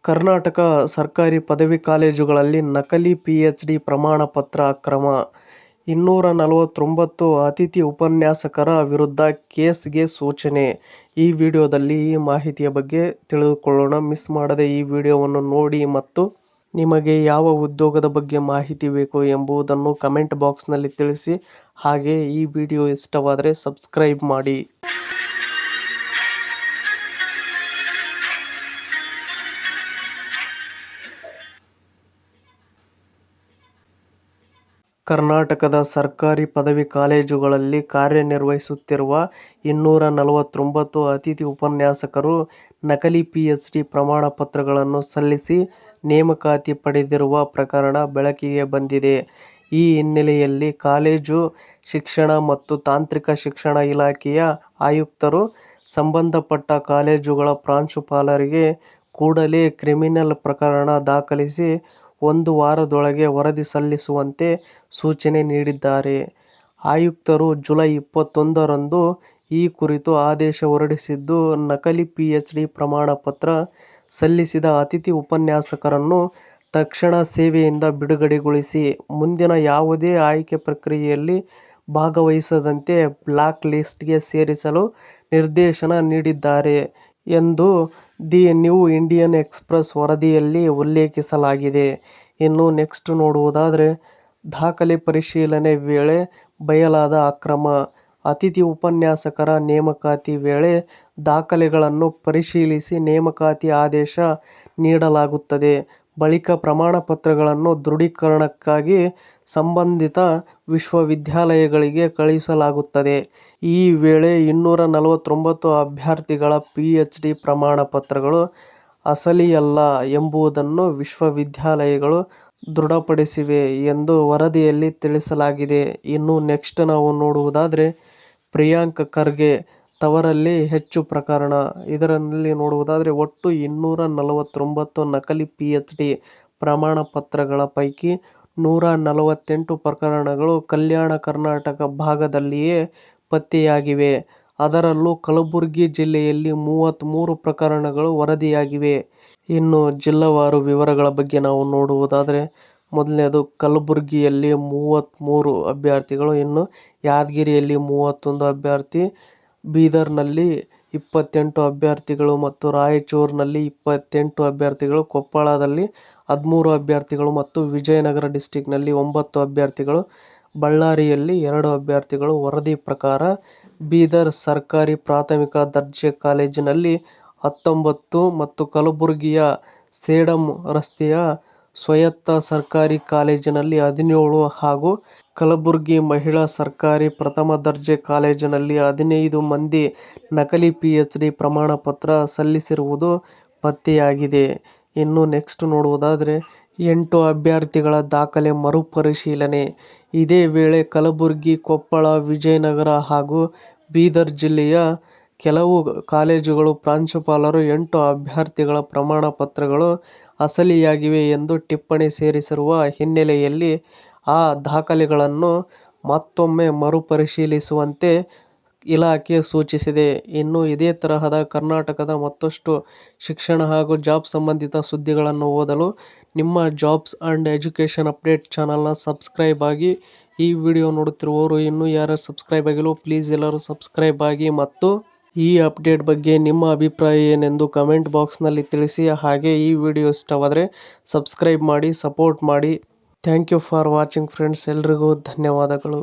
ಕರ್ನಾಟಕ ಸರ್ಕಾರಿ ಪದವಿ ಕಾಲೇಜುಗಳಲ್ಲಿ ನಕಲಿ ಪಿಎಚ್ಡಿ ಪ್ರಮಾಣ ಪತ್ರ ಅಕ್ರಮ. 249 ಅತಿಥಿ ಉಪನ್ಯಾಸಕರ ವಿರುದ್ಧ ಕೇಸ್ಗೆ ಸೂಚನೆ. ಈ ವಿಡಿಯೋದಲ್ಲಿ ಈ ಮಾಹಿತಿಯ ಬಗ್ಗೆ ತಿಳಿದುಕೊಳ್ಳೋಣ. ಮಿಸ್ ಮಾಡದೆ ಈ ವಿಡಿಯೋವನ್ನು ನೋಡಿ ಮತ್ತು ನಿಮಗೆ ಯಾವ ಉದ್ಯೋಗದ ಬಗ್ಗೆ ಮಾಹಿತಿ ಬೇಕು ಎಂಬುದನ್ನು ಕಮೆಂಟ್ ಬಾಕ್ಸ್ನಲ್ಲಿ ತಿಳಿಸಿ. ಹಾಗೆ ಈ ವಿಡಿಯೋ ಇಷ್ಟವಾದರೆ ಸಬ್ಸ್ಕ್ರೈಬ್ ಮಾಡಿ. ಕರ್ನಾಟಕದ ಸರ್ಕಾರಿ ಪದವಿ ಕಾಲೇಜುಗಳಲ್ಲಿ ಕಾರ್ಯನಿರ್ವಹಿಸುತ್ತಿರುವ 249 ಅತಿಥಿ ಉಪನ್ಯಾಸಕರು ನಕಲಿ ಪಿಎಚ್ಡಿ ಪ್ರಮಾಣ ಪತ್ರಗಳನ್ನು ಸಲ್ಲಿಸಿ ನೇಮಕಾತಿ ಪಡೆದಿರುವ ಪ್ರಕರಣ ಬೆಳಕಿಗೆ ಬಂದಿದೆ. ಈ ಹಿನ್ನೆಲೆಯಲ್ಲಿ ಕಾಲೇಜು ಶಿಕ್ಷಣ ಮತ್ತು ತಾಂತ್ರಿಕ ಶಿಕ್ಷಣ ಇಲಾಖೆಯ ಆಯುಕ್ತರು ಸಂಬಂಧಪಟ್ಟ ಕಾಲೇಜುಗಳ ಪ್ರಾಂಶುಪಾಲರಿಗೆ ಕೂಡಲೇ ಕ್ರಿಮಿನಲ್ ಪ್ರಕರಣ ದಾಖಲಿಸಿ 1 ವಾರದೊಳಗೆ ವರದಿ ಸಲ್ಲಿಸುವಂತೆ ಸೂಚನೆ ನೀಡಿದ್ದಾರೆ. ಆಯುಕ್ತರು ಜುಲೈ 21ರಂದು ಈ ಕುರಿತು ಆದೇಶ ಹೊರಡಿಸಿದ್ದು, ನಕಲಿ ಪಿಎಚ್ಡಿ ಪ್ರಮಾಣ ಪತ್ರ ಸಲ್ಲಿಸಿದ ಅತಿಥಿ ಉಪನ್ಯಾಸಕರನ್ನು ತಕ್ಷಣ ಸೇವೆಯಿಂದ ಬಿಡುಗಡೆಗೊಳಿಸಿ ಮುಂದಿನ ಯಾವುದೇ ಆಯ್ಕೆ ಪ್ರಕ್ರಿಯೆಯಲ್ಲಿ ಭಾಗವಹಿಸದಂತೆ ಬ್ಲಾಕ್ ಲಿಸ್ಟ್ಗೆ ಸೇರಿಸಲು ನಿರ್ದೇಶನ ನೀಡಿದ್ದಾರೆ ಎಂದು ದಿ ನ್ಯೂ ಇಂಡಿಯನ್ ಎಕ್ಸ್‌ಪ್ರೆಸ್ ವರದಿಯಲ್ಲಿ ಉಲ್ಲೇಖಿಸಲಾಗಿದೆ. ಇನ್ನು ನೆಕ್ಸ್ಟ್ ನೋಡುವುದಾದರೆ, ದಾಖಲೆ ಪರಿಶೀಲನೆ ವೇಳೆ ಬಯಲಾದ ಅಕ್ರಮ. ಅತಿಥಿ ಉಪನ್ಯಾಸಕರ ನೇಮಕಾತಿ ವೇಳೆ ದಾಖಲೆಗಳನ್ನು ಪರಿಶೀಲಿಸಿ ನೇಮಕಾತಿ ಆದೇಶ ನೀಡಲಾಗುತ್ತದೆ. ಬಳಿಕ ಪ್ರಮಾಣ ಪತ್ರಗಳನ್ನು ದೃಢೀಕರಣಕ್ಕಾಗಿ ಸಂಬಂಧಿತ ವಿಶ್ವವಿದ್ಯಾಲಯಗಳಿಗೆ ಕಳುಹಿಸಲಾಗುತ್ತದೆ. ಈ ವೇಳೆ 249 ಅಭ್ಯರ್ಥಿಗಳ ಪಿಎಚ್ಡಿ ಪ್ರಮಾಣ ಪತ್ರಗಳು ಅಸಲಿಯಲ್ಲ ಎಂಬುದನ್ನು ವಿಶ್ವವಿದ್ಯಾಲಯಗಳು ದೃಢಪಡಿಸಿವೆ ಎಂದು ವರದಿಯಲ್ಲಿ ತಿಳಿಸಲಾಗಿದೆ. ಇನ್ನು ನೆಕ್ಸ್ಟ್ ನಾವು ನೋಡುವುದಾದರೆ, ಪ್ರಿಯಾಂಕ್ ಖರ್ಗೆ ತವರಲ್ಲಿ ಹೆಚ್ಚು ಪ್ರಕರಣ. ಇದರಲ್ಲಿ ನೋಡುವುದಾದರೆ ಒಟ್ಟು 249 ನಕಲಿ ಪಿಎಚ್ಡಿ ಪ್ರಮಾಣ ಪತ್ರಗಳ ಪೈಕಿ 148 ಪ್ರಕರಣಗಳು ಕಲ್ಯಾಣ ಕರ್ನಾಟಕ ಭಾಗದಲ್ಲಿಯೇ ಪತ್ತೆಯಾಗಿವೆ. ಅದರಲ್ಲೂ ಕಲಬುರಗಿ ಜಿಲ್ಲೆಯಲ್ಲಿ 33 ಪ್ರಕರಣಗಳು ವರದಿಯಾಗಿವೆ. ಇನ್ನು ಜಿಲ್ಲಾವಾರು ವಿವರಗಳ ಬಗ್ಗೆ ನಾವು ನೋಡುವುದಾದರೆ, ಮೊದಲನೇದು ಕಲಬುರಗಿಯಲ್ಲಿ 33 ಅಭ್ಯರ್ಥಿಗಳು, ಇನ್ನು ಯಾದಗಿರಿಯಲ್ಲಿ 31 ಅಭ್ಯರ್ಥಿ, ಬೀದರ್ನಲ್ಲಿ 28 ಅಭ್ಯರ್ಥಿಗಳು ಮತ್ತು ರಾಯಚೂರಿನಲ್ಲಿ 28 ಅಭ್ಯರ್ಥಿಗಳು, ಕೊಪ್ಪಳದಲ್ಲಿ 13 ಅಭ್ಯರ್ಥಿಗಳು ಮತ್ತು ವಿಜಯನಗರ ಡಿಸ್ಟಿಕ್ನಲ್ಲಿ 9 ಅಭ್ಯರ್ಥಿಗಳು, ಬಳ್ಳಾರಿಯಲ್ಲಿ 2 ಅಭ್ಯರ್ಥಿಗಳು. ವರದಿ ಪ್ರಕಾರ ಬೀದರ್ ಸರ್ಕಾರಿ ಪ್ರಾಥಮಿಕ ದರ್ಜೆ ಕಾಲೇಜಿನಲ್ಲಿ 19 ಮತ್ತು ಕಲಬುರಗಿಯ ಸೇಡಂ ರಸ್ತೆಯ ಸ್ವಾಯತ್ತ ಸರ್ಕಾರಿ ಕಾಲೇಜಿನಲ್ಲಿ 17 ಹಾಗೂ ಕಲಬುರಗಿ ಮಹಿಳಾ ಸರ್ಕಾರಿ ಪ್ರಥಮ ದರ್ಜೆ ಕಾಲೇಜಿನಲ್ಲಿ 15 ಮಂದಿ ನಕಲಿ ಪಿಎಚ್ಡಿ ಪ್ರಮಾಣ ಪತ್ರ ಸಲ್ಲಿಸಿರುವುದು ಪತ್ತೆಯಾಗಿದೆ. ಇನ್ನು ನೆಕ್ಸ್ಟ್ ನೋಡುವುದಾದರೆ, 8 ಅಭ್ಯರ್ಥಿಗಳ ದಾಖಲೆ ಮರುಪರಿಶೀಲನೆ. ಇದೇ ವೇಳೆ ಕಲಬುರಗಿ, ಕೊಪ್ಪಳ, ವಿಜಯನಗರ ಹಾಗೂ ಬೀದರ್ ಜಿಲ್ಲೆಯ ಕೆಲವು ಕಾಲೇಜುಗಳ ಪ್ರಾಂಶುಪಾಲರು 8 ಅಭ್ಯರ್ಥಿಗಳ ಪ್ರಮಾಣ ಪತ್ರಗಳು ಅಸಲಿಯಾಗಿವೆ ಎಂದು ಟಿಪ್ಪಣಿ ಸೇರಿಸಿರುವ ಹಿನ್ನೆಲೆಯಲ್ಲಿ ಆ ದಾಖಲೆಗಳನ್ನು ಮತ್ತೊಮ್ಮೆ ಮರುಪರಿಶೀಲಿಸುವಂತೆ ಇಲಾಖೆ ಸೂಚಿಸಿದೆ. ಇನ್ನು ಇದೇ ತರಹದ ಕರ್ನಾಟಕದ ಮತ್ತಷ್ಟು ಶಿಕ್ಷಣ ಹಾಗೂ ಜಾಬ್ ಸಂಬಂಧಿತ ಸುದ್ದಿಗಳನ್ನು ಓದಲು ನಿಮ್ಮ ಜಾಬ್ಸ್ ಅಂಡ್ ಎಜುಕೇಷನ್ ಅಪ್ಡೇಟ್ ಚಾನಲ್ನ ಸಬ್ಸ್ಕ್ರೈಬ್ ಆಗಿ. ಈ ವಿಡಿಯೋ ನೋಡುತ್ತಿರುವವರು ಇನ್ನೂ ಯಾರು ಸಬ್ಸ್ಕ್ರೈಬ್ ಆಗಿಲ್ಲ, ಪ್ಲೀಸ್ ಎಲ್ಲರೂ ಸಬ್ಸ್ಕ್ರೈಬ್ ಆಗಿ ಮತ್ತು ಈ ಅಪ್ಡೇಟ್ ಬಗ್ಗೆ ನಿಮ್ಮ ಅಭಿಪ್ರಾಯ ಏನೆಂದು ಕಮೆಂಟ್ ಬಾಕ್ಸ್ನಲ್ಲಿ ತಿಳಿಸಿ. ಹಾಗೆ ಈ ವಿಡಿಯೋ ಇಷ್ಟವಾದರೆ ಸಬ್ಸ್ಕ್ರೈಬ್ ಮಾಡಿ, ಸಪೋರ್ಟ್ ಮಾಡಿ. Thank you for watching friends. ಎಲ್ರಿಗೂ ಧನ್ಯವಾದಗಳು.